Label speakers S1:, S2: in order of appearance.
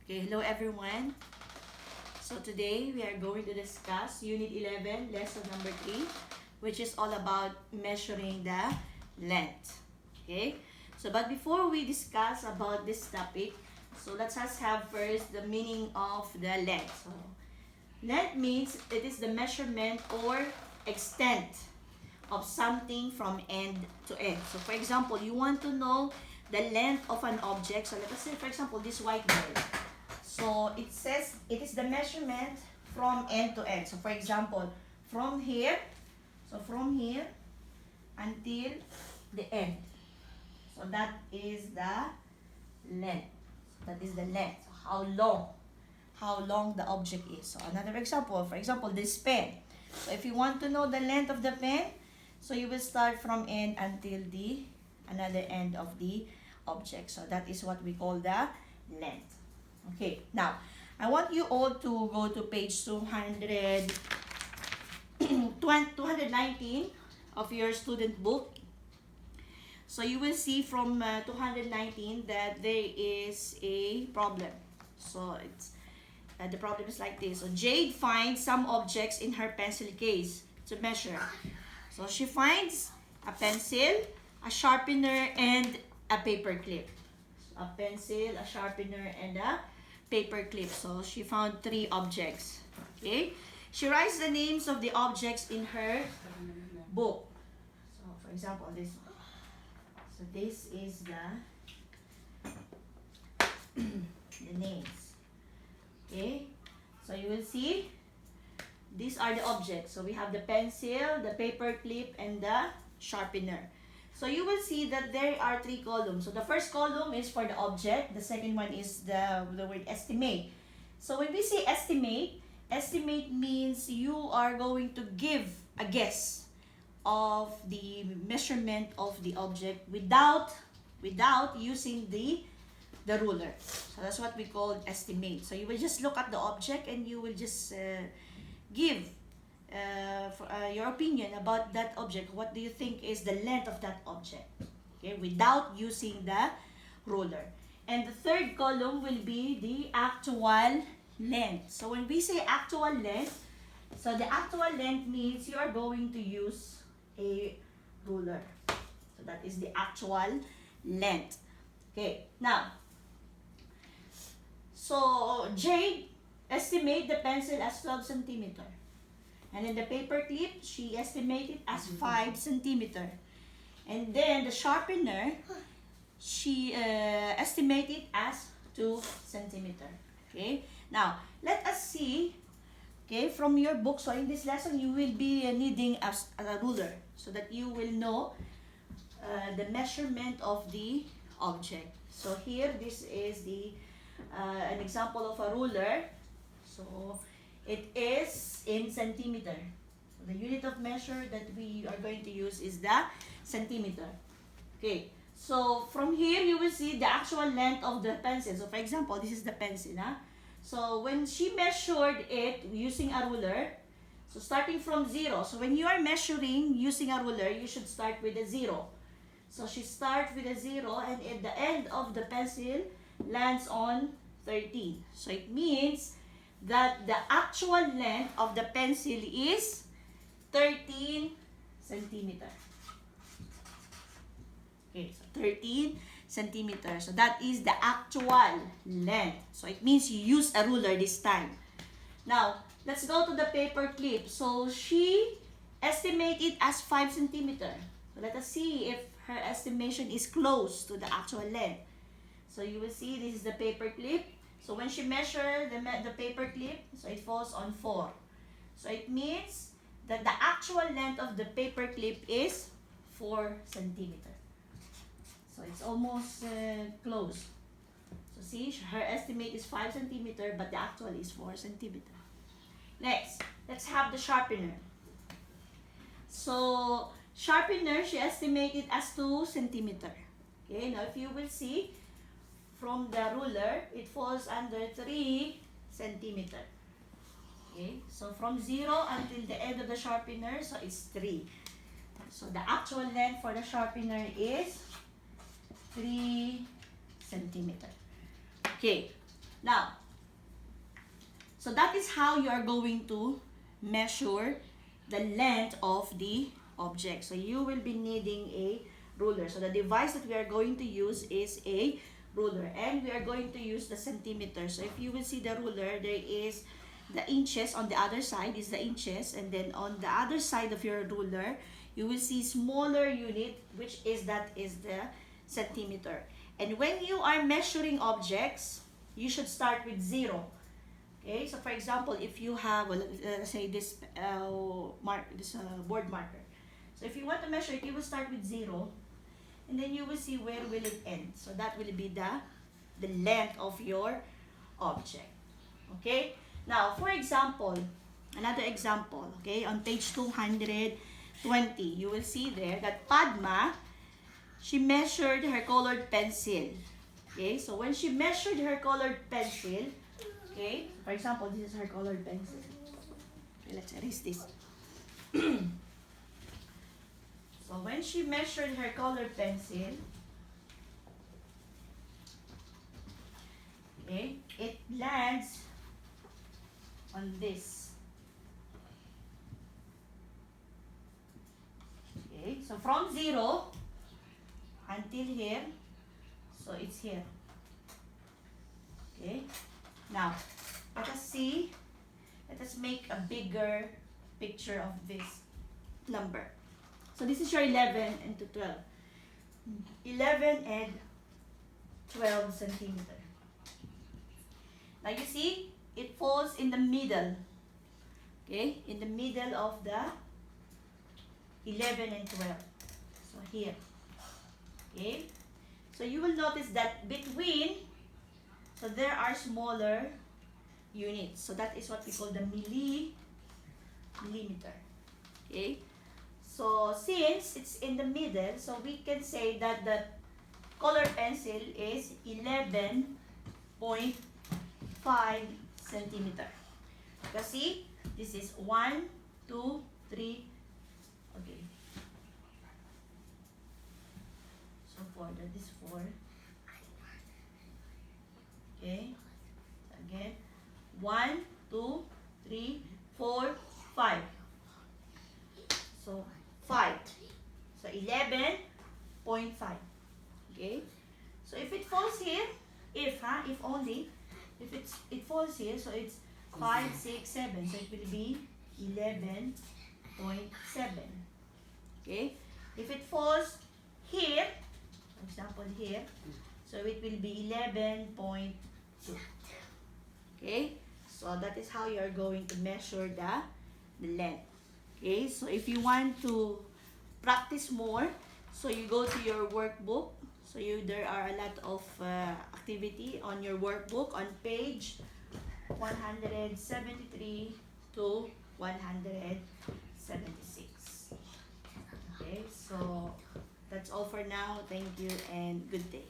S1: Okay, hello everyone. So today we are going to discuss Unit 11, Lesson number 3, which is all about measuring the length. Okay, so but before we discuss about this topic, so let's just have first the meaning of the length. So length means it is the measurement or extent of something from end to end. So for example, you want to know the length of an object. So let us say for example this whiteboard. So it says it is the measurement from end to end. So for example, from here until the end. So that is the length. That is the length. So how long the object is. So another example, for example, this pen. So if you want to know the length of the pen, so you will start from end until the another end of the object. So that is what we call the length. Okay, now I want you all to go to page 219 of your student book. So you will see from 219 that there is a problem. So it's the problem is like this. So Jade finds some objects in her pencil case to measure. So she finds a pencil, a sharpener, and a paper clip. A pencil, a sharpener, and a paper clip. So she found 3 objects. Okay, she writes the names of the objects in her book. So for example, this one. So this is the names. Okay, so you will see these are the objects. So we have the pencil, the paper clip, and the sharpener. So you will see that there are 3 columns. So the first column is for the object. The second one is the word estimate. So when we say estimate, estimate means you are going to give a guess of the measurement of the object without using the ruler. So that's what we call estimate. So you will just look at the object and you will just give your opinion about that object. What do you think is the length of that object? Okay, without using the ruler. And the third column will be the actual length. So when we say actual length, so the actual length means you are going to use a ruler. So that is the actual length. Okay, now, so Jade estimate the pencil as 12 centimeter. And then the paper clip, she estimated as 5 centimeter. And then the sharpener, she estimated as 2 centimeter. Okay. Now, let us see, okay, from your book. So in this lesson, you will be needing a ruler so that you will know the measurement of the object. So here, this is the an example of a ruler. So it is in centimeter. So the unit of measure that we are going to use is the centimeter. Okay. So from here, you will see the actual length of the pencil. So for example, this is the pencil. Huh? So when she measured it using a ruler, so starting from 0. So when you are measuring using a ruler, you should start with a 0. So she starts with a 0 and at the end of the pencil lands on 13. So it means that the actual length of the pencil is 13 centimeter. Okay, so 13 centimeters. So that is the actual length. So it means you use a ruler this time. Now, let's go to the paper clip. So she estimated as 5 centimeter. So let us see if her estimation is close to the actual length. So you will see this is the paper clip. So when she measured the paper clip, so it falls on 4. So it means that the actual length of the paper clip is 4 centimeter. So it's almost close. So see, her estimate is 5 centimeter, but the actual is 4 centimeter. Next, let's have the sharpener. So sharpener, she estimated as 2 centimeter. Okay, now if you will see, from the ruler, it falls under 3 centimeter. Okay, so from 0 until the end of the sharpener, so it's 3. So the actual length for the sharpener is 3 centimeter. Okay, Now, so that is how you are going to measure the length of the object. So you will be needing a ruler. So the device that we are going to use is a ruler, and we are going to use the centimeter. So if you will see the ruler, there is the inches. On the other side is the inches, and then on the other side of your ruler you will see smaller unit, which is the centimeter. And when you are measuring objects, you should start with 0. Okay, so for example, if you have, well, let's say this board marker. So if you want to measure it, you will start with 0, and then you will see where will it end. So that will be the length of your object. Okay, now for example, another example, okay, on page 220, you will see there that Padma, she measured her colored pencil. Okay, so when she measured her colored pencil, okay, for example, this is her colored pencil. Okay, let's erase this. So when she measured her colored pencil, okay, it lands on this. Okay, so from 0 until here, so it's here. Okay, now let us make a bigger picture of this number. So this is your 11 and 12. 11 and 12 centimeter. Now you see, it falls in the middle. Okay, in the middle of the 11 and 12. So here. Okay, so you will notice that between, so there are smaller units. So that is what we call the millimeter. Okay, so since it's in the middle, so we can say that the color pencil is 11.5 centimeter. Because see, this is 1, 2, 3, okay. So 4, that is 4. Okay, again, 1, 2, 3, 4, 5. So 5. So 11.5. Okay. So if it falls here, if only, if it falls here, so it's 5, 6, 7. So it will be 11.7. Okay. If it falls here, for example here, so it will be 11.2. Okay. So that is how you are going to measure the length. Okay, so if you want to practice more, so you go to your workbook. So there are a lot of activity on your workbook on page 173 to 176. Okay, so that's all for now. Thank you and good day.